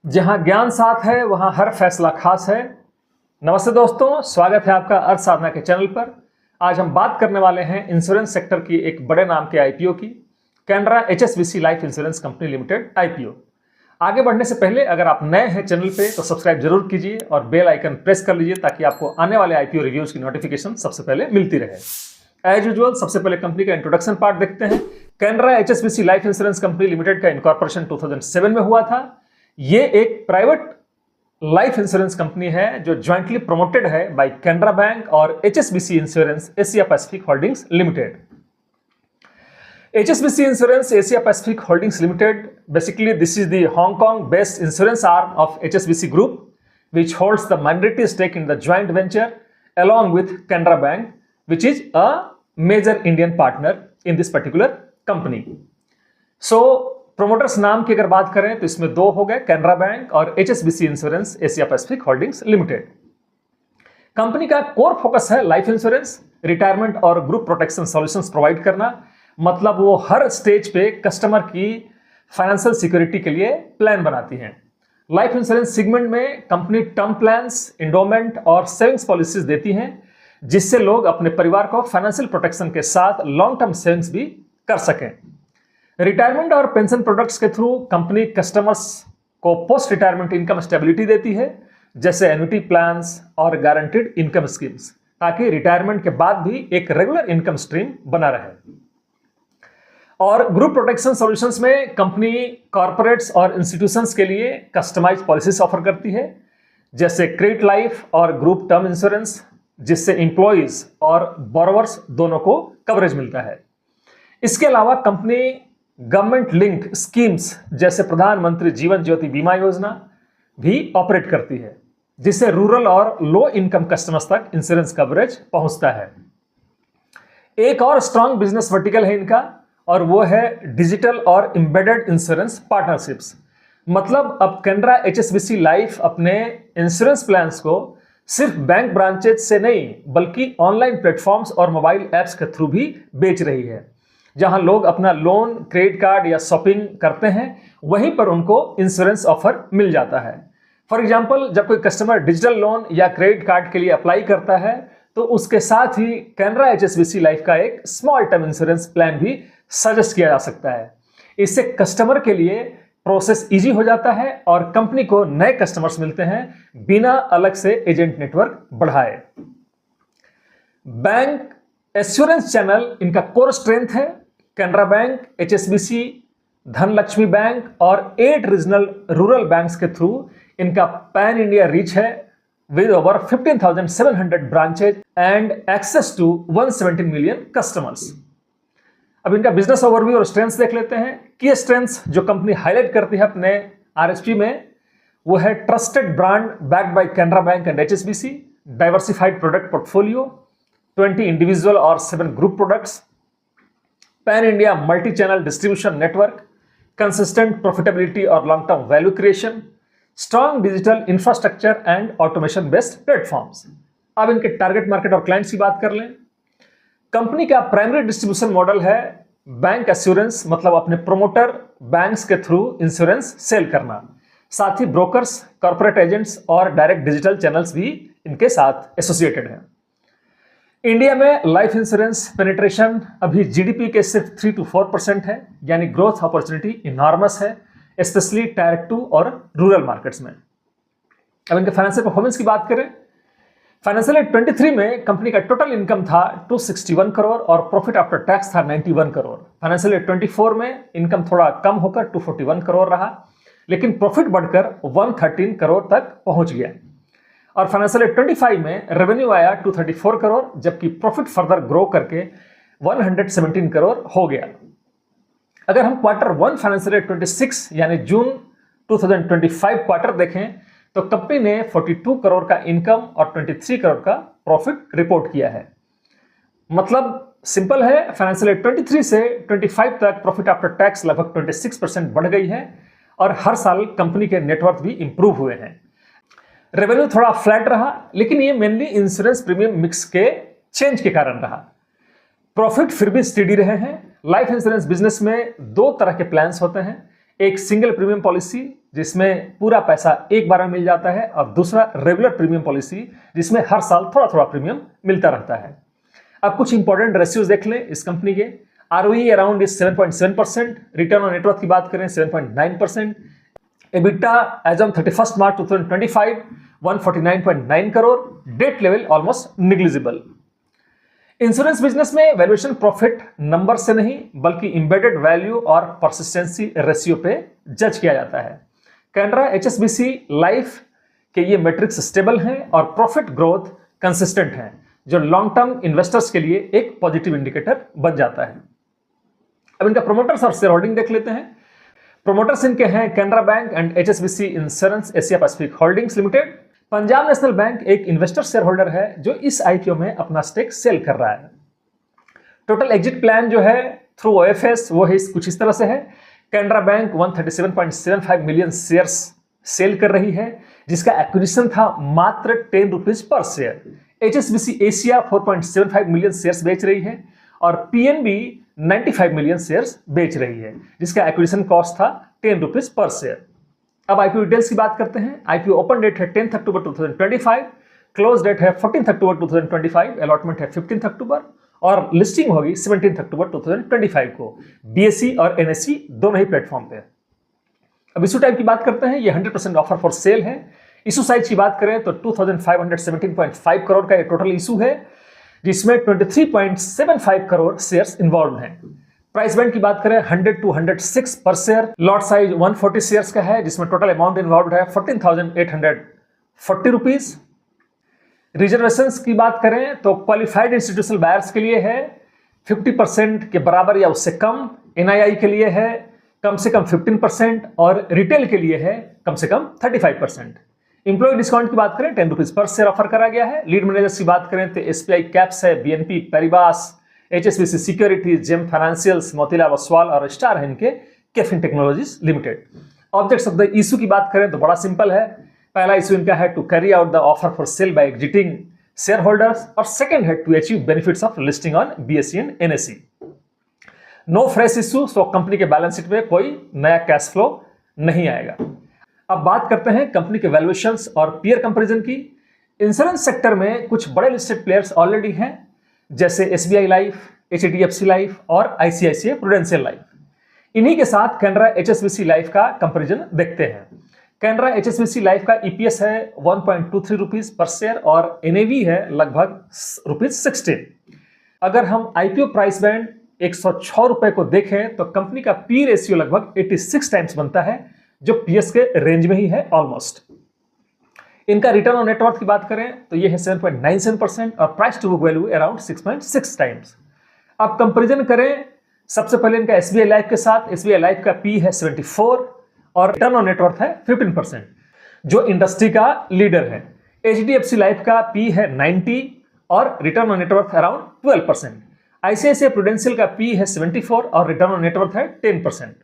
जहां ज्ञान साथ है वहां हर फैसला खास है। नमस्ते दोस्तों, स्वागत है आपका अर्थ साधना के चैनल पर। आज हम बात करने वाले हैं इंश्योरेंस सेक्टर की एक बड़े नाम के आईपीओ की, Canara HSBC life insurance company limited IPO. आगे बढ़ने से पहले अगर आप नए हैं चैनल पे तो सब्सक्राइब जरूर कीजिए और बेल आइकन प्रेस कर लीजिए ताकि आपको आने वाले आईपीओ रिव्यूज की नोटिफिकेशन सबसे पहले मिलती रहे। एज यूजुअल सबसे पहले कंपनी का इंट्रोडक्शन पार्ट देखते हैं। Canara HSBC life insurance company limited का इनकॉर्पोरेशन 2007 में हुआ था। ये एक प्राइवेट लाइफ इंश्योरेंस कंपनी है जो ज्वाइंटली प्रमोटेड है बाय कैनरा बैंक और HSBC insurance Asia Pacific holdings limited. HSBC Insurance Asia Pacific Holdings Limited, basically this is the Hong Kong based insurance arm of HSBC Group, which holds the minority stake in the joint venture along with Canara Bank, which is a major Indian partner in this particular company. So promoters नाम की अगर बात करें तो इसमें दो हो गए, कैनरा बैंक और HSBC Insurance Asia Pacific Holdings Limited। Company का कोर फोकस है लाइफ इंश्योरेंस, रिटायरमेंट और ग्रुप प्रोटेक्शन सॉल्यूशंस प्रोवाइड करना। मतलब वो हर स्टेज पे कस्टमर की फाइनेंशियल सिक्योरिटी के लिए प्लान बनाती हैं। लाइफ इंश्योरेंस सेगमेंट में कंपनी टर्म प्लान्स, एंडोमेंट और सेविंग्स पॉलिसीज देती हैं जिससे लोग अपने परिवार को फाइनेंशियल प्रोटेक्शन के साथ लॉन्ग टर्म सेविंग्स भी कर सकें। रिटायरमेंट और पेंशन प्रोडक्ट्स के थ्रू कंपनी कस्टमर्स को पोस्ट रिटायरमेंट इनकम स्टेबिलिटी देती है, जैसे एन्युटी प्लान्स और गारंटीड इनकम स्कीम्स, ताकि रिटायरमेंट के बाद भी एक रेगुलर इनकम स्ट्रीम बना रहे। और ग्रुप प्रोटेक्शन सॉल्यूशंस में कंपनी कॉर्पोरेट्स और इंस्टीट्यूशंस के लिए कस्टमाइज पॉलिसीज ऑफर करती है, जैसे क्रेडिट लाइफ और ग्रुप टर्म इंश्योरेंस, जिससे एम्प्लॉइज और बोरोवर्स दोनों को कवरेज मिलता है। इसके अलावा कंपनी गवर्नमेंट लिंक स्कीम्स जैसे प्रधानमंत्री जीवन ज्योति बीमा योजना भी ऑपरेट करती है, जिससे रूरल और लो इनकम कस्टमर्स तक इंश्योरेंस कवरेज पहुंचता है। एक और स्ट्रांग बिजनेस वर्टिकल है इनका, और वो है डिजिटल और एम्बेडेड इंश्योरेंस पार्टनरशिप्स। मतलब अब कैनरा एचएसबीसी लाइफ अपने इंश्योरेंस प्लान्स को सिर्फ बैंक ब्रांचेस से नहीं बल्कि ऑनलाइन प्लेटफॉर्म्स और मोबाइल ऐप्स के थ्रू भी बेच रही है। जहां लोग अपना लोन, क्रेडिट कार्ड या शॉपिंग करते हैं वहीं पर उनको इंश्योरेंस ऑफर मिल जाता है। फॉर एग्जाम्पल, जब कोई कस्टमर डिजिटल लोन या क्रेडिट कार्ड के लिए अप्लाई करता है तो उसके साथ ही कैनरा एचएसबीसी लाइफ का एक स्मॉल टर्म इंश्योरेंस प्लान भी सजेस्ट किया जा सकता है। इससे कस्टमर के लिए प्रोसेस इजी हो जाता है और कंपनी को नए कस्टमर्स मिलते हैं बिना अलग से एजेंट नेटवर्क बढ़ाए। बैंक एश्योरेंस चैनल इनका कोर स्ट्रेंथ है। Canara bank, HSBC, Dhanlaxmi bank और 8 रीजनल रूरल बैंक्स के थ्रू इनका पैन इंडिया रीच है with over 15,700 branches and access to 117 million customers। अब इनका बिजनेस ओवरव्यू और स्ट्रेंथ्स देख लेते हैं। की स्ट्रेंथ्स जो कंपनी हाईलाइट करती है अपने आरएसपी में वो है trusted brand backed by Canara Bank and HSBC, diversified product portfolio, 20 individual और 7 group products, pan India multi channel distribution network, consistent profitability और long term value creation, strong digital infrastructure and automation based platforms. अब इनके target market और clients की बात कर लें। Company का प्राइमरी डिस्ट्रीब्यूशन मॉडल है बैंक एश्योरेंस, मतलब अपने प्रोमोटर बैंक्स के थ्रू इंश्योरेंस सेल करना। साथ ही ब्रोकर्स, कॉर्पोरेट एजेंट्स और डायरेक्ट डिजिटल चैनल्स भी इनके साथ एसोसिएटेड हैं। इंडिया में लाइफ इंश्योरेंस पेनिट्रेशन अभी जीडीपी के सिर्फ 3 to 4% है, यानी ग्रोथ अपॉर्चुनिटी इनॉर्मस है, स्पेशली टायर 2 और रूरल मार्केट्स में। अब इनके फाइनेंशियल परफॉर्मेंस की बात करें, फाइनेंशियल ईयर 23 में कंपनी का टोटल इनकम था 261 करोड़ और प्रॉफिट आफ्टर टैक्स था 91 करोड़। फाइनेंशियल ईयर 24 में इनकम थोड़ा कम होकर 241 करोड़ रहा, लेकिन प्रॉफिट बढ़कर 113 करोड़ तक पहुंच गया। और फाइनेंशियल ईयर 25 में रेवेन्यू आया 234 करोड़, जबकि प्रॉफिट फर्दर ग्रो करके 117 करोड़ हो गया। अगर हम Q1 फाइनेंशियल ईयर 26 यानी जून 2025 क्वार्टर देखें तो कंपनी ने 42 करोड़ का इनकम और 23 करोड़ का प्रॉफिट रिपोर्ट किया है। मतलब सिंपल है, फाइनेंशियल ईयर 23 से 25 तक प्रॉफिट आफ्टर टैक्स लगभग 26% बढ़ गई है और हर साल कंपनी के नेटवर्क भी इंप्रूव हुए हैं। रेवेन्यू थोड़ा फ्लैट रहा, लेकिन ये मेनली इंश्योरेंस प्रीमियम मिक्स के चेंज के कारण रहा। प्रॉफिट फिर भी स्टेडी रहे हैं। लाइफ इंश्योरेंस बिजनेस में दो तरह के प्लान्स होते हैं, एक सिंगल प्रीमियम पॉलिसी जिसमें पूरा पैसा एक बार में मिल जाता है, और दूसरा रेगुलर प्रीमियम पॉलिसी जिसमें हर साल थोड़ा थोड़ा प्रीमियम मिलता रहता है। अब कुछ इंपॉर्टेंट रेशियोज देख लें इस कंपनी के। ROE around is 7.7%, return on net worth की बात करें 7.9%, EBITDA as on 31 March 2025 149.9 crore, debt level almost negligible. Insurance business में वैल्यूएशन प्रॉफिट नंबर से नहीं बल्कि इंबेडेड वैल्यू और परसिस्टेंसी रेशियो पे जज किया जाता है। कैनरा HSBC लाइफ के ये मैट्रिक्स स्टेबल हैं और प्रॉफिट ग्रोथ कंसिस्टेंट हैं, जो लॉन्ग टर्म इन्वेस्टर्स के लिए एक पॉजिटिव इंडिकेटर बन जाता है। अब इनका प्रोमोटर्स और शेयर होल्डिंग देख लेते हैं। प्रोमोटर्स इनके हैं Canara Bank and HSBC insurance Asia Pacific holdings limited. Punjab national bank एक इन्वेस्टर शेयर होल्डर है जो इस IPO में अपना स्टेक सेल कर रहा है। टोटल एग्जिट प्लान जो है थ्रू OFS वो है कुछ इस तरह से है। Canara bank 137.75 million shares sale कर रही है, जिसका एक्विजिशन था मात्र 10 rupees per share. HSBC Asia 4.75 million shares बेच रही है और PNB 95 मिलियन शेयर्स बेच रही है, जिसका एक्विजिशन कॉस्ट था 10 रुपीज पर शेयर। अब IPO डिटेल्स की बात करते हैं। IPO ओपन डेट है 10 अक्टूबर 2025, क्लोज डेट है 14 अक्टूबर 2025, अलॉटमेंट है 15 अक्टूबर और लिस्टिंग होगी 17 अक्टूबर 2025 को BSE और NSE दोनों ही प्लेटफॉर्म पे। अब इशू टाइप की बात करते हैं, ये 100% ऑफर फॉर सेल है। इशू साइज की बात करें तो 2517.5 करोड़ का ये टोटल इशू है, जिसमें 23.75 करोड़ शेयर्स इन्वॉल्व हैं। प्राइस बैंड की बात करें 100 to 106 पर शेयर। लॉट साइज 140 शेयर्स का है, जिसमें टोटल अमाउंट इन्वॉल्व है 14,840 रुपीज। रिजर्वेशंस की बात करें तो क्वालिफाइड इंस्टीट्यूशनल बायर्स के लिए है 50% के बराबर या उससे कम, NII के लिए है कम से कम 15% और रिटेल के लिए है कम से कम 35%। इंप्लॉय डिस्काउंट की बात करें 10 रुपीज पर शेयर ऑफर करा गया है। लीड मैनेजर्स की बात करें तो SBI कैप्स है, BNP Paribas, HSBC securities, JM financials, Motilal Oswal और स्टार है इनके KFin technologies limited. Objects of the issue की बात करें तो बड़ा सिंपल है। पहला इशू इनका है to carry out the offer for sale by existing share holders और सेकंड है to achieve benefits of listing on BSE and NSE। No fresh issue, so company के बैलेंस शीट में कोई नया कैश फ्लो नहीं आएगा। अब बात करते हैं कंपनी के वैल्यूएशंस और पीयर कंपैरिजन की। इंश्योरेंस सेक्टर में कुछ बड़े लिस्टेड प्लेयर्स ऑलरेडी हैं, जैसे SBI लाइफ, HDFC लाइफ और ICICI प्रूडेंशियल लाइफ। इन्हीं के साथ कैनरा HSBC लाइफ का कंपैरिजन देखते हैं। कैनरा HSBC लाइफ का EPS है 1.23 रुपीज पर शेयर और NAV है लगभग ₹16। अगर हम IPO प्राइस बैंड 106 रुपए को देखें तो कंपनी का P रेशियो लगभग 86 टाइम्स बनता है, जो PS के रेंज में ही है ऑलमोस्ट। इनका रिटर्न ऑन नेटवर्थ की बात करें तो ये है 7.97% और price to book value around 6.6 times. अब कंपैरिजन करें सबसे पहले इनका SBI लाइफ के साथ। SBI लाइफ का P है 74 और रिटर्न ऑन नेटवर्थ है 15%, जो इंडस्ट्री का लीडर है। HDFC लाइफ का P है 90 और return on net worth around 12%। ICICI prudential का P है 74 और रिटर्न ऑन नेटवर्थ है 10%।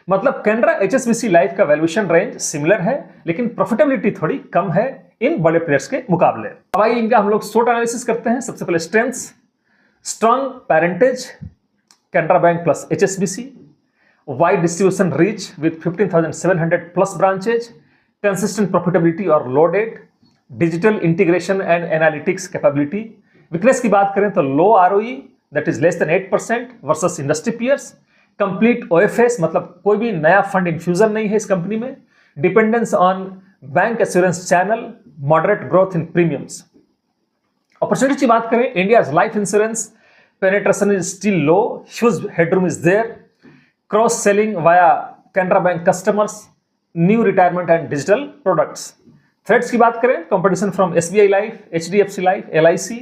मतलब कैनरा HSBC लाइफ का वैल्यूएशन रेंज सिमिलर है, लेकिन प्रॉफिटेबिलिटी थोड़ी कम है इन बड़े प्लेयर्स के मुकाबले। अब आइए इनका हम लोग शॉर्ट एनालिसिस करते हैं। सबसे पहले strengths, strong parentage Canara Bank plus HSBC, wide distribution reach with 15,700 plus branches, consistent profitability और low debt, digital integration and analytics capability. Weakness की बात करें तो low ROE that is less than 8% versus industry peers, complete OFS मतलब कोई भी नया fund infusion नहीं है इस कंपनी में, dependence on bank assurance channel, moderate growth in premiums. Opportunity की बात करें, India life insurance penetration is still low, huge headroom is there, cross selling via Canara bank customers, new retirement and digital products. Threats की बात करें, competition from SBI life, HDFC life, LIC,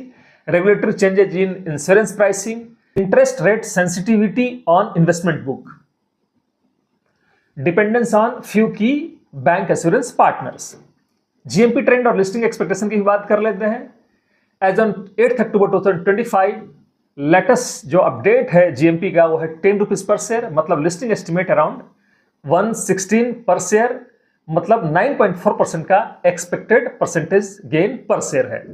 regulatory changes in insurance pricing, interest rate sensitivity on investment book, dependence on few key bank assurance partners। GMP trend और listing expectation की बात कर लेते हैं। As on 8 October 2025 latest जो update है GMP का वो है 10 रुपीज पर शेयर, मतलब लिस्टिंग एस्टिमेट अराउंड 116 पर शेयर, मतलब 9.4% का एक्सपेक्टेड परसेंटेज गेन पर शेयर है।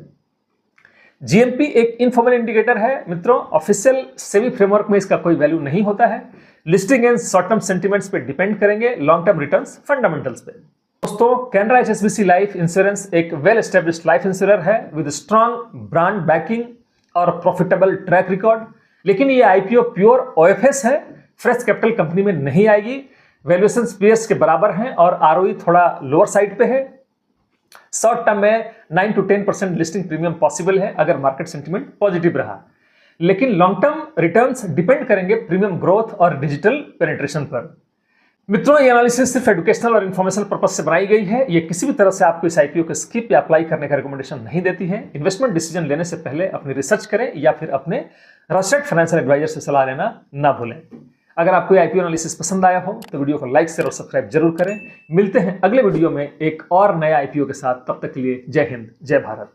जीएमपी एक इनफॉर्मल इंडिकेटर है मित्रों, ऑफिशियल सेबी फ्रेमवर्क में इसका कोई वैल्यू नहीं होता है। Listing and short term sentiments पे डिपेंड करेंगे, लॉन्ग टर्म रिटर्न्स फंडामेंटल्स पे। दोस्तों, कैनरा एचएसबीसी लाइफ इंश्योरेंस एक वेल एस्टेब्लिश्ड लाइफ इंश्योरर है विद स्ट्रॉन्ग ब्रांड बैकिंग और प्रॉफिटेबल ट्रैक रिकॉर्ड। लेकिन ये आईपीओ प्योर ओएफएस है, फ्रेश कैपिटल कंपनी में नहीं आएगी। वैल्यूएशन पीएस के बराबर हैं और आरओई थोड़ा लोअर साइड पे है। शॉर्ट टर्म में 9 to 10% लिस्टिंग प्रीमियम पॉसिबल है अगर मार्केट सेंटिमेंट पॉजिटिव रहा, लेकिन लॉन्ग टर्म रिटर्न्स डिपेंड करेंगे प्रीमियम ग्रोथ और डिजिटल पेनिट्रेशन पर। मित्रों, ये एनालिसिस सिर्फ एजुकेशनल और इन्फॉर्मेशनल पर्पज से बनाई गई है। ये किसी भी तरह से आपको इस आईपीओ को स्किप या अप्लाई करने का रिकमेंडेशन नहीं देती है। इन्वेस्टमेंट डिसीजन लेने से पहले अपनी रिसर्च करें या फिर अपने रजिस्टर्ड फाइनेंशियल एडवाइजर से सलाह लेना ना भूलें। अगर आपको आईपीओ एनालिसिस पसंद आया हो तो वीडियो को लाइक शेयर और सब्सक्राइब जरूर करें। मिलते हैं अगले वीडियो में एक और नया आईपीओ के साथ। तब तक के लिए जय हिंद, जय भारत।